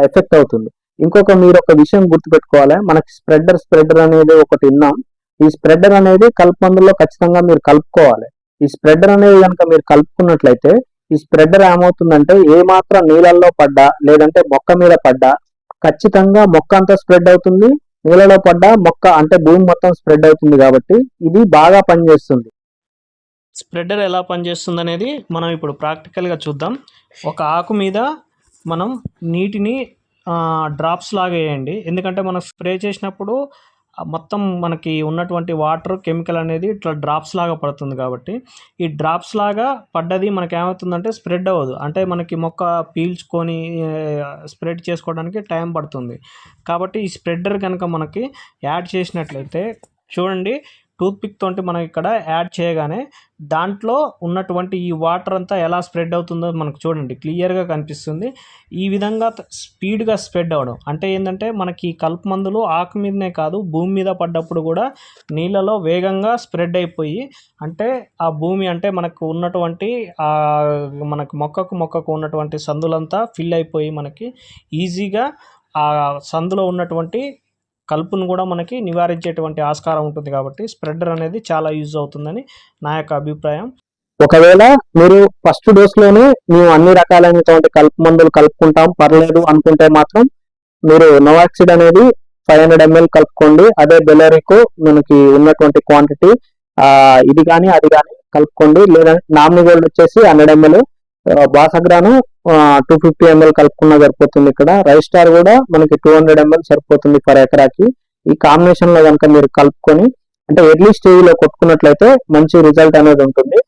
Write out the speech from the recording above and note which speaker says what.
Speaker 1: Effect అవుతుంది. మీరు ఒక విషయం గుర్తుపెట్టుకోవాలి, మనకి స్ప్రెడర్ అనేది ఒకటి విన్నాం. ఈ స్ప్రెడర్ అనేది కలుపు మందుల్లో ఖచ్చితంగా మీరు కలుపుకోవాలి. ఈ స్ప్రెడర్ అనేది కనుక మీరు కలుపుకున్నట్లయితే ఈ స్ప్రెడర్ ఏమవుతుందంటే ఏ మాత్రం నీళ్ళల్లో పడ్డా లేదంటే మొక్క మీద పడ్డా ఖచ్చితంగా మొక్క అంతా స్ప్రెడ్ అవుతుంది. నీళ్ళలో పడ్డా మొక్క అంటే భూమి మొత్తం స్ప్రెడ్ అవుతుంది. కాబట్టి ఇది బాగా పనిచేస్తుంది.
Speaker 2: స్ప్రెడర్ ఎలా పనిచేస్తుంది అనేది మనం ఇప్పుడు ప్రాక్టికల్గా చూద్దాం. ఒక ఆకు మీద మనం నీటిని డ్రాప్స్ లాగా వేయండి. ఎందుకంటే మనం స్ప్రే చేసినప్పుడు మొత్తం మనకి ఉన్నటువంటి వాటర్ కెమికల్ అనేది ఇట్లా డ్రాప్స్ లాగా పడుతుంది. కాబట్టి ఈ డ్రాప్స్ లాగా పడ్డది మనకి ఏమవుతుందంటే స్ప్రెడ్ అవ్వదు. అంటే మనకి మొక్క పీల్చుకొని స్ప్రెడ్ చేసుకోవడానికి టైం పడుతుంది. కాబట్టి ఈ స్ప్రెడర్ కనుక మనకి యాడ్ చేసినట్లయితే చూడండి, టూత్పిక్ తోటి మనం ఇక్కడ యాడ్ చేయగానే దాంట్లో ఉన్నటువంటి ఈ వాటర్ అంతా ఎలా స్ప్రెడ్ అవుతుందో మనకు చూడండి క్లియర్గా కనిపిస్తుంది. ఈ విధంగా స్పీడ్గా స్ప్రెడ్ అవ్వడం అంటే ఏంటంటే మనకి కలుపు మందులు ఆకు మీదనే కాదు భూమి మీద పడ్డప్పుడు కూడా నీళ్ళలో వేగంగా స్ప్రెడ్ అయిపోయి, అంటే ఆ భూమి అంటే మనకు ఉన్నటువంటి మనకు మొక్కకు ఉన్నటువంటి సందులంతా ఫిల్ అయిపోయి మనకి ఈజీగా ఆ సందులో ఉన్నటువంటి కలుపును కూడా మనకి నివారించేటువంటి ఆస్కారం ఉంటుంది. కాబట్టి స్ప్రెడర్ అనేది చాలా యూజ్ అవుతుందని నా యొక్క అభిప్రాయం.
Speaker 1: ఒకవేళ మీరు ఫస్ట్ డోస్ లోనే మేము అన్ని రకాలైనటువంటి కలుపు మందులు కలుపుకుంటాం పర్లేదు అనుకుంటే మాత్రం మీరు నోవాక్సిడ్ అనేది 500 ml కలుపుకోండి. అదే బెలోరికో మనకి ఉన్నటువంటి క్వాంటిటీ ఇది కానీ అది కానీ కలుపుకోండి. లేదా నామినీ గోల్డ్ వచ్చేసి 100 ml, బాసగ్రాను 250 ml కలుపుకున్నా సరిపోతుంది. ఇక్కడ రైస్ స్టార్ కూడా మనకి 200 ml సరిపోతుంది పర్ ఎకరాకి. ఈ కాంబినేషన్ లో కనుక మీరు కలుపుకొని అంటే ఎర్లీ స్టేజ్ లో కొట్టుకున్నట్లయితే మంచి రిజల్ట్ అనేది ఉంటుంది.